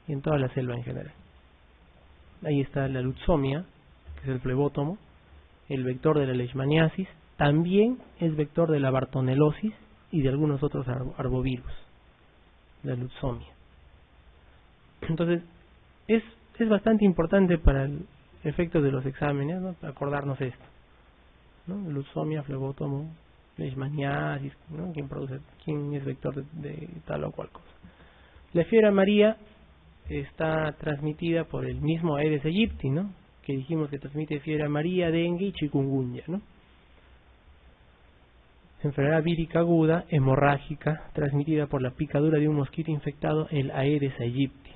y en toda la selva en general. Ahí está la lutzomia, que es el flebótomo, el vector de la leishmaniasis, también es vector de la bartonelosis y de algunos otros arbovirus, la lutzomia. Entonces, es bastante importante para el efecto de los exámenes, ¿no? Acordarnos esto, ¿no? Lutzomia, flebótomo, leishmaniasis, ¿no? ¿Quién es vector de tal o cual cosa? La fiebre amarilla está transmitida por el mismo Aedes aegypti, ¿no? Que dijimos que transmite fiebre amarilla, dengue y chikungunya, ¿no? Enfermedad vírica aguda, hemorrágica, transmitida por la picadura de un mosquito infectado, el Aedes aegypti.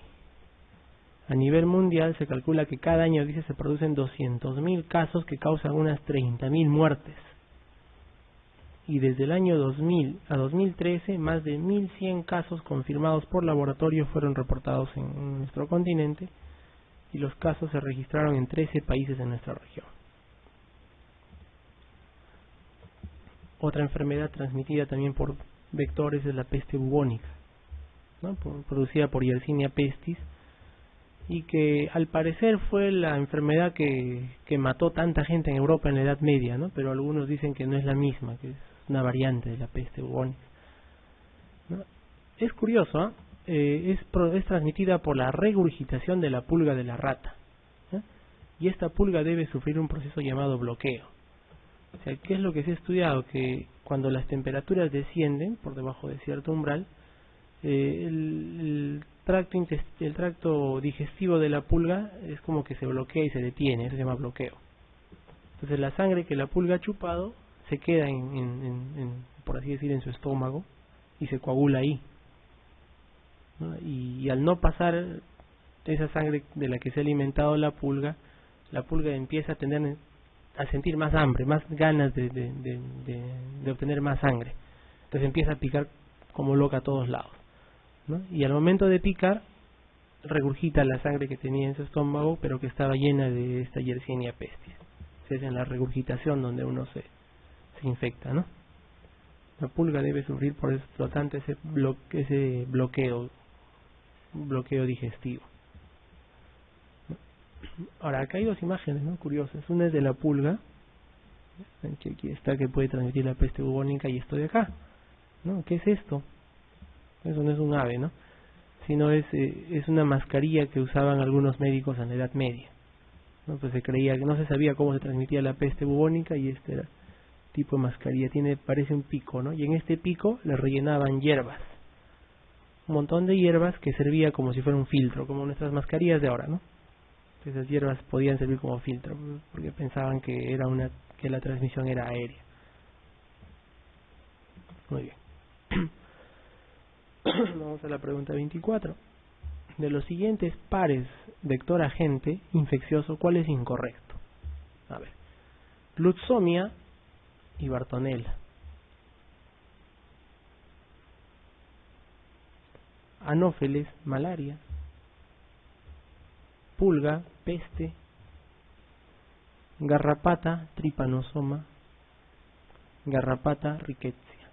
A nivel mundial se calcula que cada año, dice, se producen 200.000 casos que causan unas 30.000 muertes. Y desde el año 2000 a 2013, más de 1.100 casos confirmados por laboratorio fueron reportados en nuestro continente, y los casos se registraron en 13 países en nuestra región. Otra enfermedad transmitida también por vectores es la peste bubónica, ¿no? Producida por Yersinia pestis, y que al parecer fue la enfermedad que mató tanta gente en Europa en la Edad Media, ¿no? Pero algunos dicen que no es la misma, que es una variante de la peste bubónica, ¿no? Es curioso, ¿eh? Es transmitida por la regurgitación de la pulga de la rata, ¿eh? Y esta pulga debe sufrir un proceso llamado bloqueo. O sea, ¿qué es lo que se ha estudiado? Que cuando las temperaturas descienden por debajo de cierto umbral, el tracto digestivo de la pulga es como que se bloquea y se detiene, eso se llama bloqueo. Entonces la sangre que la pulga ha chupado se queda por así decir, en su estómago y se coagula ahí, ¿no? Y al no pasar esa sangre de la que se ha alimentado la pulga empieza a sentir más hambre, más ganas de obtener más sangre. Entonces empieza a picar como loca a todos lados, ¿no? Y al momento de picar regurgita la sangre que tenía en su estómago, pero que estaba llena de esta Yersinia pestis. Es en la regurgitación donde uno se infecta, ¿no? La pulga debe sufrir por lo tanto ese bloqueo digestivo. Ahora, acá hay dos imágenes, ¿no? Curiosas. Una es de la pulga, que aquí está, que puede transmitir la peste bubónica, y esto de acá, ¿no? ¿Qué es esto? Eso no es un ave, ¿no? Sino es una mascarilla que usaban algunos médicos en la Edad Media, ¿no? Pues se creía que no se sabía cómo se transmitía la peste bubónica, y este era tipo de mascarilla. Parece un pico, ¿no? Y en este pico le rellenaban hierbas, un montón de hierbas que servía como si fuera un filtro, como nuestras mascarillas de ahora, ¿no? Esas hierbas podían servir como filtro porque pensaban que la transmisión era aérea. Muy bien. Vamos a la pregunta 24. De los siguientes pares vector-agente infeccioso, ¿cuál es incorrecto? A ver, lutzomia y bartonella, anófeles, malaria, pulga, peste, garrapata, tripanosoma, garrapata, rickettsia.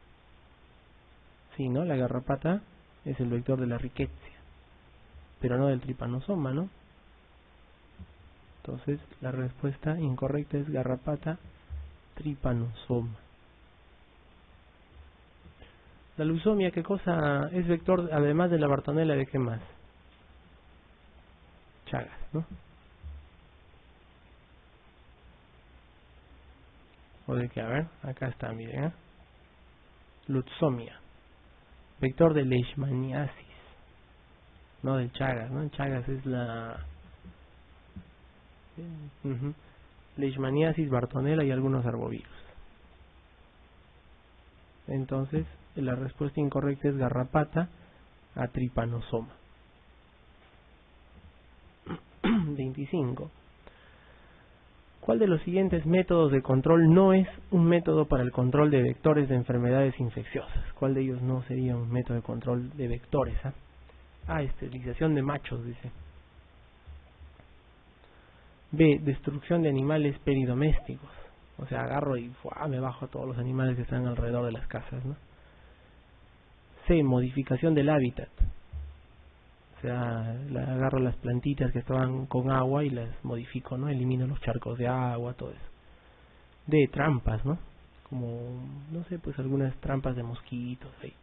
Sí, ¿no? La garrapata es el vector de la rickettsia, pero no del tripanosoma, ¿no? Entonces la respuesta incorrecta es garrapata, tripanosoma. La leucemia, ¿qué cosa es vector además de la bartonella? ¿De qué más? Chagas, ¿no? O de qué, a ver, acá está, miren, ¿eh? Lutzomia, vector de leishmaniasis, no de Chagas, ¿no? Chagas es la leishmaniasis, bartonella y algunos arbovirus. Entonces la respuesta incorrecta es garrapata a tripanosoma. 25. ¿Cuál de los siguientes métodos de control no es un método para el control de vectores de enfermedades infecciosas? ¿Cuál de ellos no sería un método de control de vectores? Esterilización de machos, dice. B, destrucción de animales peridomésticos. O sea, agarro y me bajo a todos los animales que están alrededor de las casas, ¿no? C, modificación del hábitat. O sea, agarro las plantitas que estaban con agua y las modifico, ¿no? Elimino los charcos de agua, todo eso. De trampas, ¿no? Como, no sé, pues algunas trampas de mosquitos ahí.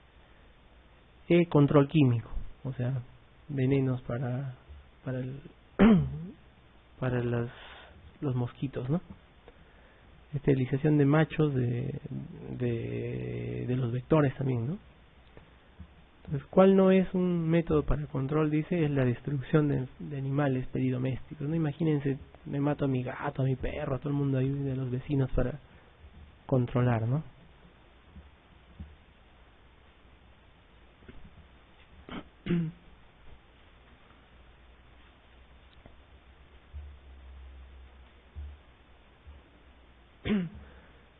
Control químico, o sea, venenos para el para los mosquitos, ¿no? Esterilización de machos de los vectores también, ¿no? Entonces, ¿cuál no es un método para control? Dice, es la destrucción de animales peridomésticos, ¿no? Imagínense, me mato a mi gato, a mi perro, a todo el mundo ahí de los vecinos para controlar, ¿no?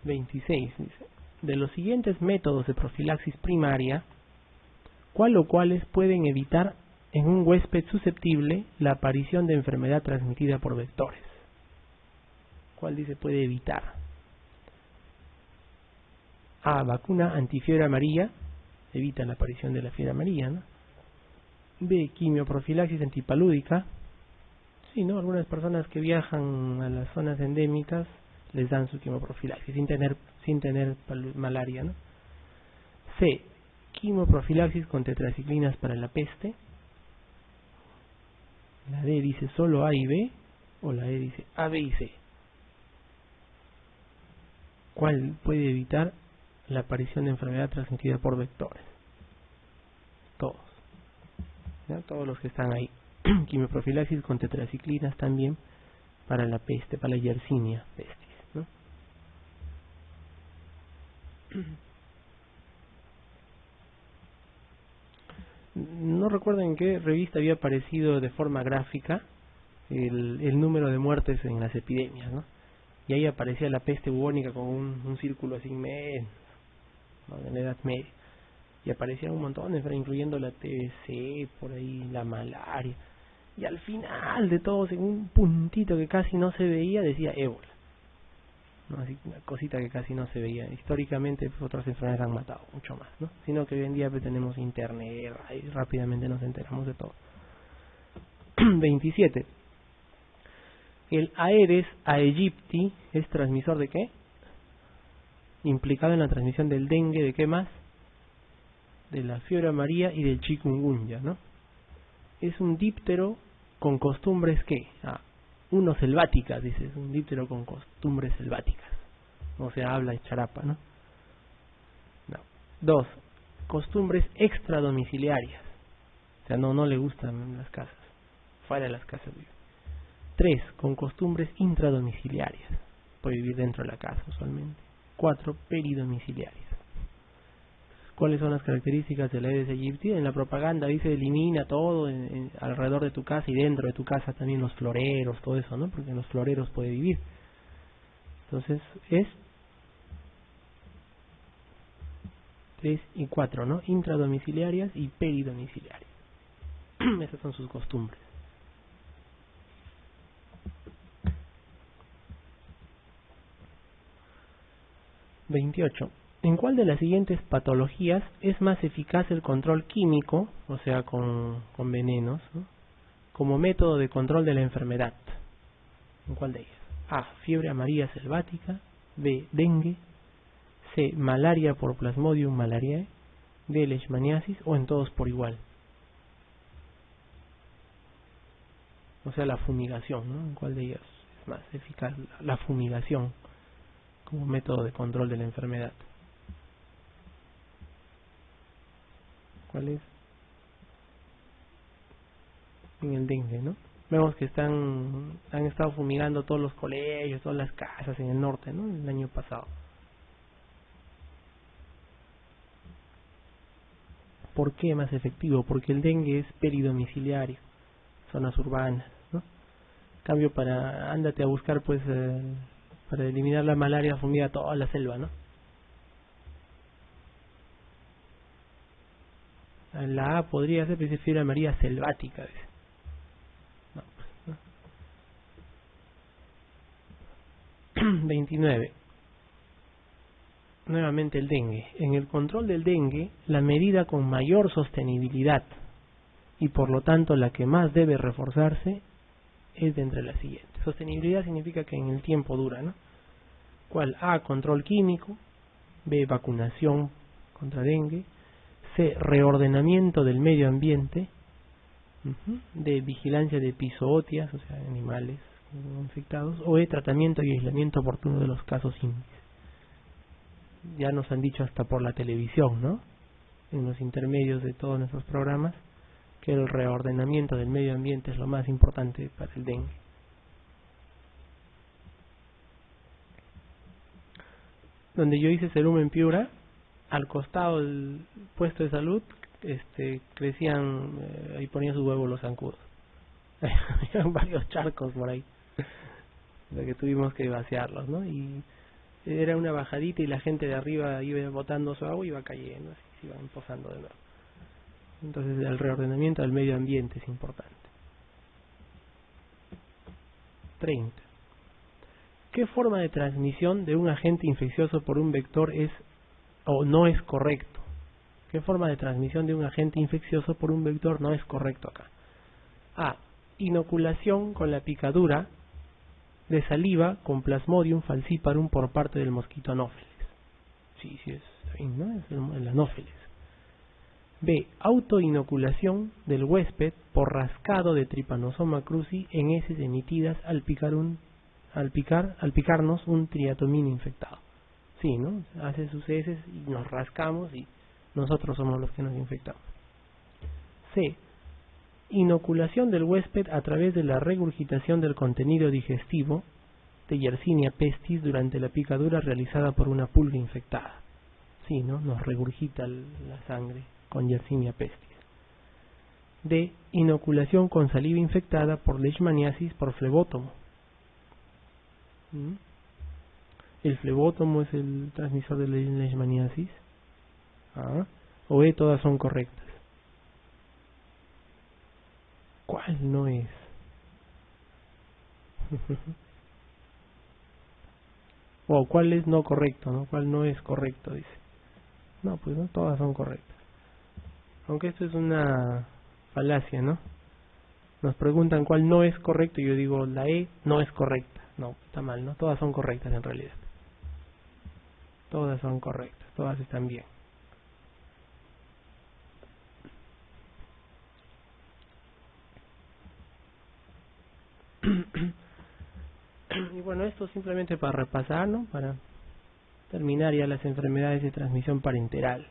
(26) dice, de los siguientes métodos de profilaxis primaria, ¿cuál o cuáles pueden evitar en un huésped susceptible la aparición de enfermedad transmitida por vectores? ¿Cuál dice puede evitar? A. Vacuna antifiebre amarilla, evita la aparición de la fiebre amarilla, ¿no? B. Quimioprofilaxis antipalúdica. Sí, ¿no? Algunas personas que viajan a las zonas endémicas les dan su quimioprofilaxis sin tener malaria, ¿no? C. Quimioprofilaxis con tetraciclinas para la peste. La D dice solo A y B, o la E dice A, B y C. ¿Cuál puede evitar la aparición de enfermedad transmitida por vectores? Todos, ¿ya? Todos los que están ahí. Quimioprofilaxis con tetraciclinas también para la peste, para la Yersinia pestis, ¿no? No recuerdo en qué revista había aparecido de forma gráfica el número de muertes en las epidemias, ¿no? Y ahí aparecía la peste bubónica con un círculo así inmenso, ¿no? En la Edad Media. Y aparecían un montón, incluyendo la TBC, por ahí la malaria. Y al final de todo, en un puntito que casi no se veía, decía ébola, ¿no? Así, una cosita que casi no se veía. Históricamente pues, otras enfermedades han matado mucho más, ¿no? Sino que hoy en día pues, tenemos internet y rápidamente nos enteramos de todo. 27. El Aedes aegypti es transmisor de ¿qué? Implicado en la transmisión del dengue, ¿de qué más? De la fiebre amarilla y del chikungunya, ¿no? Es un díptero con costumbres ¿qué? Uno, selváticas, dice, es un díptero con costumbres selváticas. O sea, habla de charapa, ¿no? No. 2. Costumbres extradomiciliarias. O sea, no le gustan las casas. Fuera de las casas vive. 3. Con costumbres intradomiciliarias. Puede vivir dentro de la casa usualmente. 4. Peridomiciliarias. ¿Cuáles son las características de la Aedes aegypti? En la propaganda dice elimina todo alrededor de tu casa y dentro de tu casa también los floreros, todo eso, ¿no? Porque en los floreros puede vivir. Entonces es 3 y 4, ¿no? Intradomiciliarias y peridomiciliarias. Esas son sus costumbres. 28. ¿En cuál de las siguientes patologías es más eficaz el control químico, o sea, con venenos, ¿no? Como método de control de la enfermedad? ¿En cuál de ellas? A. Fiebre amarilla selvática. B. Dengue. C. Malaria por Plasmodium malariae. D. Leishmaniasis, o en todos por igual. O sea, la fumigación, ¿no? ¿En cuál de ellas es más eficaz la fumigación como método de control de la enfermedad? ¿Cuál es? En el dengue, ¿no? Vemos que han estado fumigando todos los colegios, todas las casas en el norte, ¿no? El año pasado. ¿Por qué más efectivo? Porque el dengue es peridomiciliario, zonas urbanas, ¿no? En cambio, ándate a buscar, pues, para eliminar la malaria, fumiga toda la selva, ¿no? La A podría ser, pero dice fiebre amarilla selvática, dice. No, pues, no. 29. Nuevamente el dengue. En el control del dengue, la medida con mayor sostenibilidad y por lo tanto la que más debe reforzarse es de entre las siguientes. Sostenibilidad significa que en el tiempo dura, ¿no? ¿Cuál? A, control químico. B, vacunación contra dengue. C, reordenamiento del medio ambiente. D, vigilancia de epizootias, o sea, animales infectados. O E, tratamiento y aislamiento oportuno de los casos índice. Ya nos han dicho hasta por la televisión, ¿no? En los intermedios de todos nuestros programas, que el reordenamiento del medio ambiente es lo más importante para el dengue. Donde yo hice Serum en Piura, al costado del puesto de salud, crecían, ahí ponían sus huevos los zancudos. Había varios charcos por ahí, o sea que tuvimos que vaciarlos, ¿no? Y era una bajadita y la gente de arriba iba botando su agua y iba cayendo, así se iban posando de nuevo. Entonces el reordenamiento del medio ambiente es importante. 30. ¿Qué forma de transmisión de un agente infeccioso por un vector es o no es correcto? ¿Qué forma de transmisión de un agente infeccioso por un vector no es correcto acá? A. Inoculación con la picadura de saliva con Plasmodium falciparum por parte del mosquito Anopheles. Sí, es ahí, ¿no? Es el Anopheles. B. Autoinoculación del huésped por rascado de Trypanosoma cruzi en heces emitidas al picarnos un triatomino infectado. Sí, ¿no? Hace sus heces y nos rascamos y nosotros somos los que nos infectamos. C. Inoculación del huésped a través de la regurgitación del contenido digestivo de Yersinia pestis durante la picadura realizada por una pulga infectada. Sí, ¿no? Nos regurgita la sangre con Yersinia pestis. D. Inoculación con saliva infectada por leishmaniasis por flebótomo. El flebótomo es el transmisor de la leishmaniasis. O E, todas son correctas. ¿Cuál no es? O cuál es no correcto, ¿no? ¿Cuál no es correcto? Dice. No, pues no, todas son correctas. Aunque esto es una falacia, ¿no? Nos preguntan cuál no es correcto y yo digo la E no es correcta. No, está mal, ¿no? Todas son correctas en realidad. Todas son correctas, todas están bien. Y bueno, esto simplemente para repasar, ¿no? Para terminar ya las enfermedades de transmisión parenteral.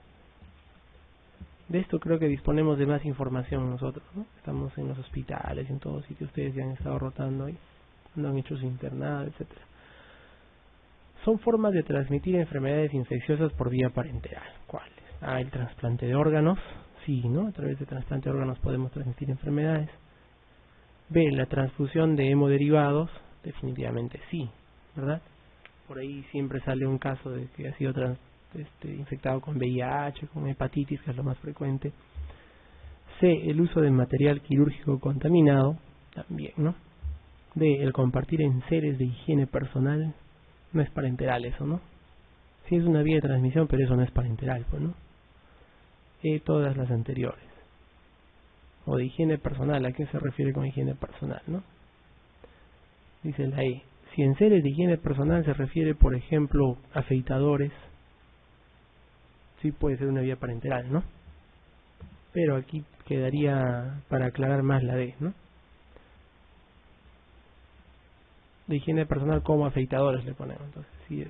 De esto creo que disponemos de más información nosotros, ¿no? Estamos en los hospitales, en todos sitios, ustedes ya han estado rotando ahí, no han hecho su internado, etcétera. Son formas de transmitir enfermedades infecciosas por vía parenteral. ¿Cuáles? El trasplante de órganos, sí, ¿no? A través de trasplante de órganos podemos transmitir enfermedades. B, la transfusión de hemoderivados, definitivamente sí, ¿verdad? Por ahí siempre sale un caso de que ha sido infectado con VIH, con hepatitis, que es lo más frecuente. C, el uso de material quirúrgico contaminado, también, ¿no? D, el compartir enseres de higiene personal, no es parenteral eso, ¿no? Sí es una vía de transmisión, pero eso no es parenteral, pues, ¿no? E, todas las anteriores. O de higiene personal, ¿a qué se refiere con higiene personal, no? Dice la E. Si en seres de higiene personal se refiere, por ejemplo, afeitadores, sí puede ser una vía parenteral, ¿no? Pero aquí quedaría para aclarar más la D, ¿no? De higiene personal como afeitadores le ponemos, entonces sí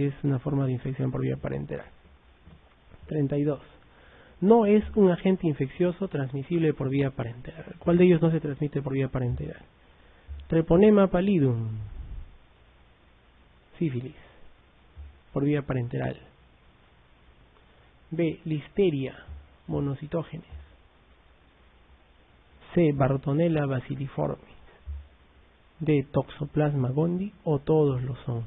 es una forma de infección por vía parenteral. 32. No es un agente infeccioso transmisible por vía parenteral. ¿Cuál de ellos no se transmite por vía parenteral? Treponema pallidum, sífilis, por vía parenteral. B, listeria, monocitógenes. C, Bartonella bacilliformis. D, Toxoplasma gondii, o todos lo son.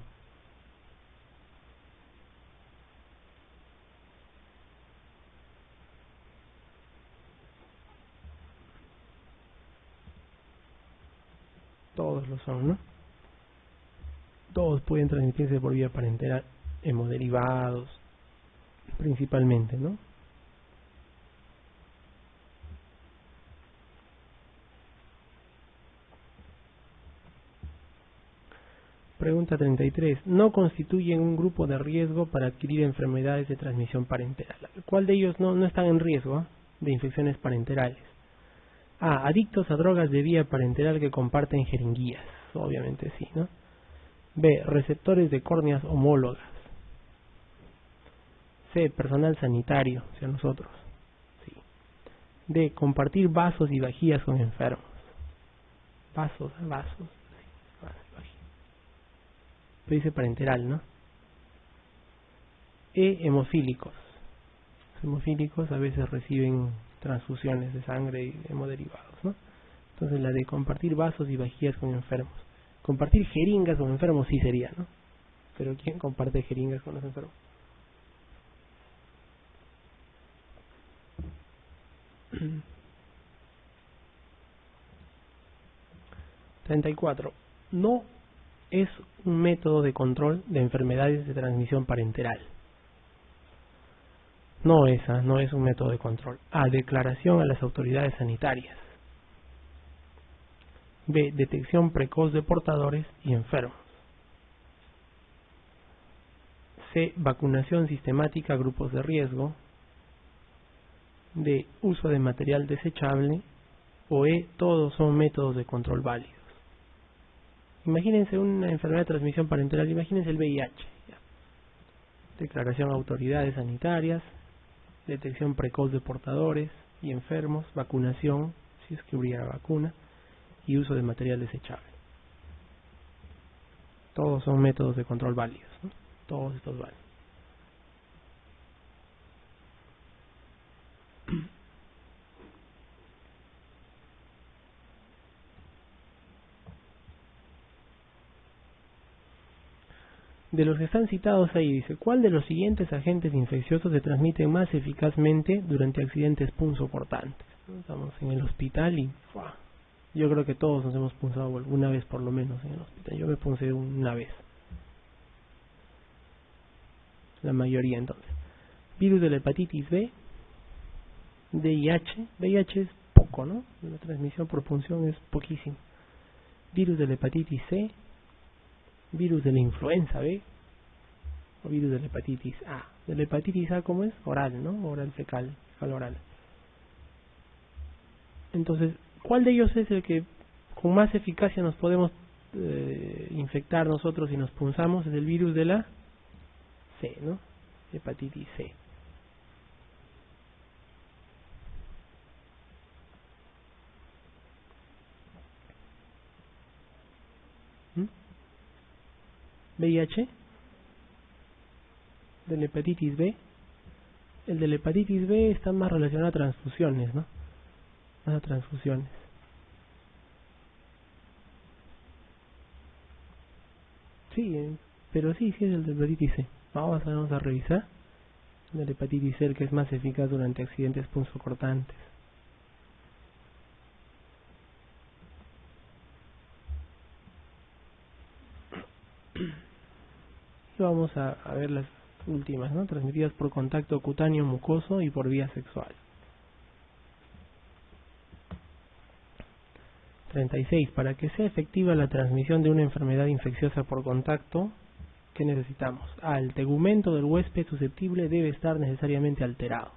Todos lo son, ¿no? Todos pueden transmitirse por vía parenteral, hemoderivados, principalmente, ¿no? Pregunta 33. No constituyen un grupo de riesgo para adquirir enfermedades de transmisión parenteral. ¿Cuál de ellos no están en riesgo de infecciones parenterales? A. Adictos a drogas de vía parenteral que comparten jeringuillas. Obviamente sí, ¿no? B. Receptores de córneas homólogas. C. Personal sanitario, o sea, nosotros. Sí. D. Compartir vasos y vajillas con enfermos. Vasos. Sí, vasos y vajillas. Pero dice parenteral, ¿no? E. Hemofílicos. Los hemofílicos a veces reciben transfusiones de sangre y hemoderivados, ¿no? Entonces la de compartir vasos y vajillas con enfermos. Compartir jeringas con enfermos sí sería, ¿no? Pero ¿quién comparte jeringas con los enfermos? Mm. 34. No es un método de control de enfermedades de transmisión parenteral. No es un método de control. A. Declaración a las autoridades sanitarias. B. Detección precoz de portadores y enfermos. C. Vacunación sistemática a grupos de riesgo. D. Uso de material desechable. O E. Todos son métodos de control válidos. Imagínense una enfermedad de transmisión parenteral, imagínense el VIH. Declaración a autoridades sanitarias, detección precoz de portadores y enfermos, vacunación, si es que hubiera vacuna, y uso de material desechable. Todos son métodos de control válidos, ¿no? Todos estos valen. De los que están citados ahí, dice, ¿cuál de los siguientes agentes infecciosos se transmite más eficazmente durante accidentes punzocortantes? Estamos en el hospital y ¡fua! Yo creo que todos nos hemos punzado alguna vez por lo menos en el hospital. Yo me puncé una vez. La mayoría entonces. Virus de la hepatitis B, VIH. VIH es poco, ¿no? La transmisión por punción es poquísimo. Virus de la hepatitis C, virus de la influenza B, o virus de la hepatitis A. De la hepatitis A, ¿cómo es? Oral, ¿no? Oral fecal, fecal oral. Entonces, ¿cuál de ellos es el que con más eficacia nos podemos infectar nosotros si nos punzamos? Es el virus de la C, ¿no? Hepatitis C. VIH, de la hepatitis B. El de la hepatitis B está más relacionado a transfusiones, ¿no? Más a transfusiones. Sí, pero sí es el de la hepatitis C. Vamos a revisar. El de la hepatitis C, el que es más eficaz durante accidentes punzocortantes. Y vamos a ver las últimas, ¿no? Transmitidas por contacto cutáneo mucoso y por vía sexual. 36. Para que sea efectiva la transmisión de una enfermedad infecciosa por contacto, ¿qué necesitamos? A. El tegumento del huésped susceptible debe estar necesariamente alterado.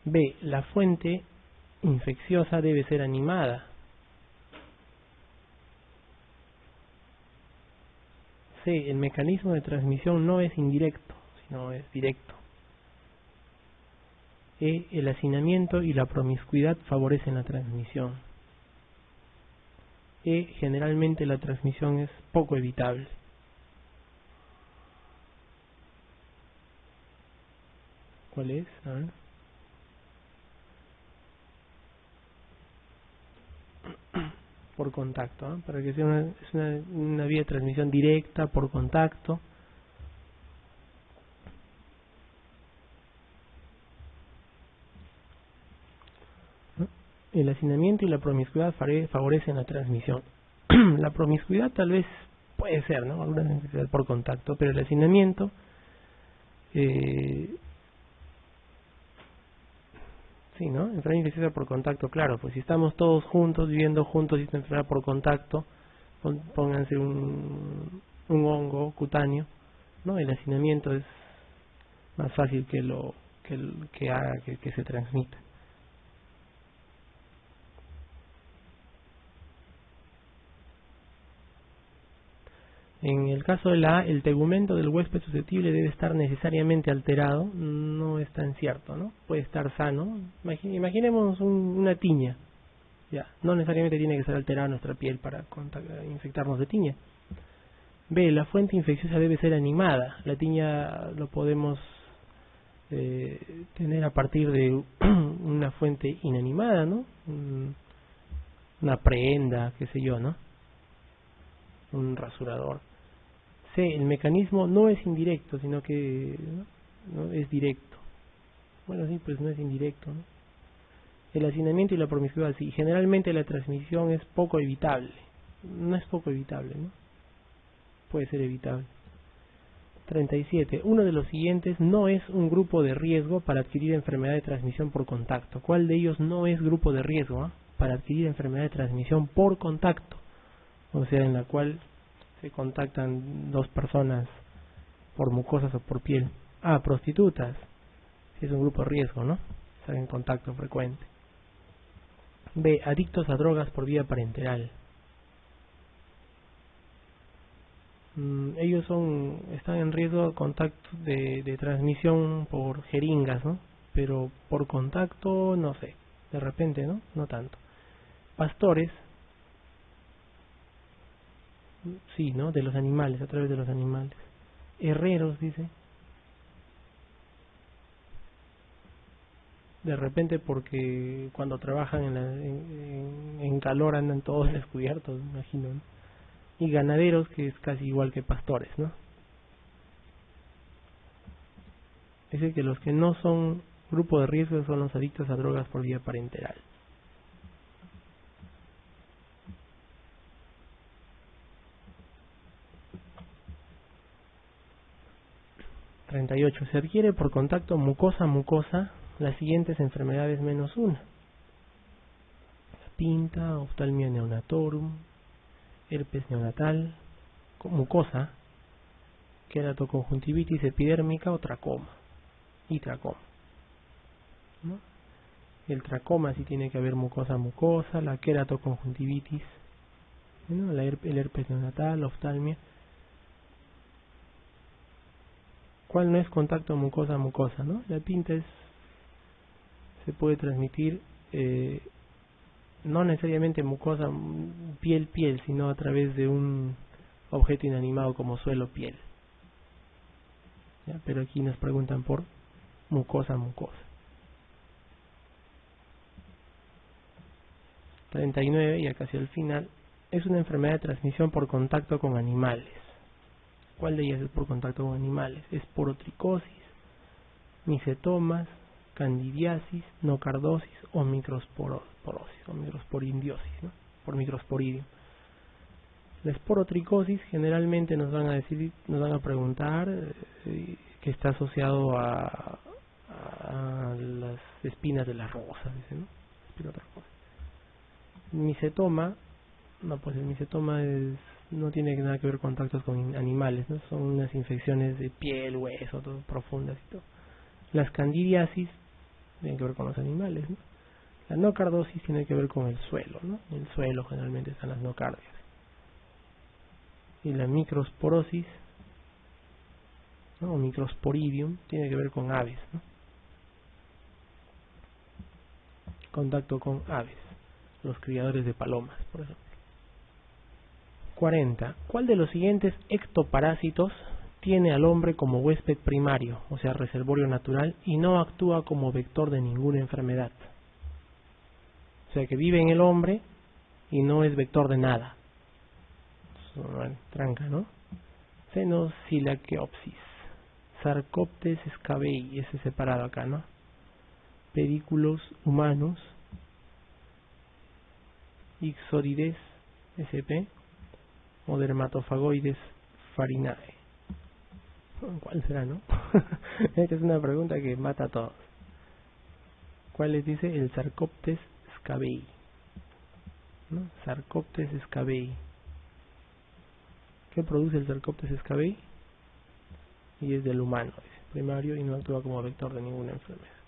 B. La fuente infecciosa debe ser animada. C. El mecanismo de transmisión no es indirecto, sino es directo. E. El hacinamiento y la promiscuidad favorecen la transmisión. E. Generalmente la transmisión es poco evitable. ¿Cuál es? A ver. Por contacto, ¿eh? Para que sea una vía de transmisión directa por contacto. El hacinamiento y la promiscuidad favorecen la transmisión. La promiscuidad tal vez puede ser, ¿no? Alguna necesidad por contacto, pero el hacinamiento Sí, ¿no? Enfermedad infecciosa por contacto, claro, pues si estamos todos juntos, viviendo juntos y es enfermedad por contacto, pónganse un hongo cutáneo, ¿no? El hacinamiento es más fácil que haga que se transmita. En el caso de la A, el tegumento del huésped susceptible debe estar necesariamente alterado. No es tan cierto, ¿no? Puede estar sano. Imaginemos una tiña. Ya, no necesariamente tiene que estar alterada nuestra piel para infectarnos de tiña. B, la fuente infecciosa debe ser animada. La tiña lo podemos tener a partir de una fuente inanimada, ¿no? Una prenda, qué sé yo, ¿no? Un rasurador. C, el mecanismo no es indirecto, sino que no es directo. Bueno, sí, pues no es indirecto, ¿no? El hacinamiento y la promiscuidad, sí. Generalmente la transmisión es poco evitable. No es poco evitable, ¿no? Puede ser evitable. 37. Uno de los siguientes no es un grupo de riesgo para adquirir enfermedad de transmisión por contacto. ¿Cuál de ellos no es grupo de riesgo para adquirir enfermedad de transmisión por contacto? O sea, en la cual se contactan dos personas por mucosas o por piel. A, prostitutas. Si es un grupo de riesgo, ¿no? Estar en contacto frecuente. B, adictos a drogas por vía parenteral. Ellos están en riesgo de contacto de transmisión por jeringas, ¿no? Pero por contacto, no sé. De repente, ¿no? No tanto. Pastores. Sí, ¿no? De los animales, a través de los animales. Herreros, dice. De repente porque cuando trabajan en calor andan todos descubiertos, me imagino, ¿no? Y ganaderos, que es casi igual que pastores, ¿no? Es decir, que los que no son grupo de riesgo son los adictos a drogas por vía parenteral. (38) Se adquiere por contacto mucosa-mucosa las siguientes enfermedades menos una: pinta, oftalmia neonatorum, herpes neonatal, mucosa, queratoconjuntivitis epidérmica o tracoma y tracoma, ¿no? El tracoma sí tiene que haber mucosa-mucosa, la queratoconjuntivitis, ¿no? El herpes neonatal, la oftalmia. ¿Cuál no es contacto mucosa-mucosa, no? La pinta se puede transmitir no necesariamente mucosa piel-piel, sino a través de un objeto inanimado como suelo-piel. ¿Ya? Pero aquí nos preguntan por mucosa-mucosa. 39, ya casi al final, es una enfermedad de transmisión por contacto con animales. ¿Cuál de ellas es por contacto con animales? Esporotricosis, micetomas, candidiasis, nocardosis o microsporosis o microsporidiosis, ¿no? Por microsporidium. La esporotricosis generalmente nos van a preguntar que está asociado a las espinas de las rosas, dice, ¿no? Espina de rosa. Micetoma, no, pues el micetoma no tiene nada que ver con contactos con animales, ¿no? Son unas infecciones de piel, hueso, todo profundas y todo. Las candidiasis tienen que ver con los animales, ¿no? La nocardosis tiene que ver con el suelo, ¿no? En el suelo generalmente están las nocardias. Y la microsporosis, ¿no? O microsporidium tiene que ver con aves, ¿no? Contacto con aves, los criadores de palomas, por ejemplo. 40. ¿Cuál de los siguientes ectoparásitos tiene al hombre como huésped primario, o sea, reservorio natural, y no actúa como vector de ninguna enfermedad? O sea, que vive en el hombre y no es vector de nada. Bueno, tranca, ¿no? Xenosilakeopsis, Sarcoptes scabei, ese separado acá, ¿no? Pedículos humanos, Ixodides sp o Dermatofagoides farinae. ¿Cuál será, no? Esta es una pregunta que mata a todos. ¿Cuál les dice? El Sarcoptes scabei, ¿no? Sarcoptes scabei. ¿Qué produce el Sarcoptes scabei? Y es del humano, dice, primario, y no actúa como vector de ninguna enfermedad.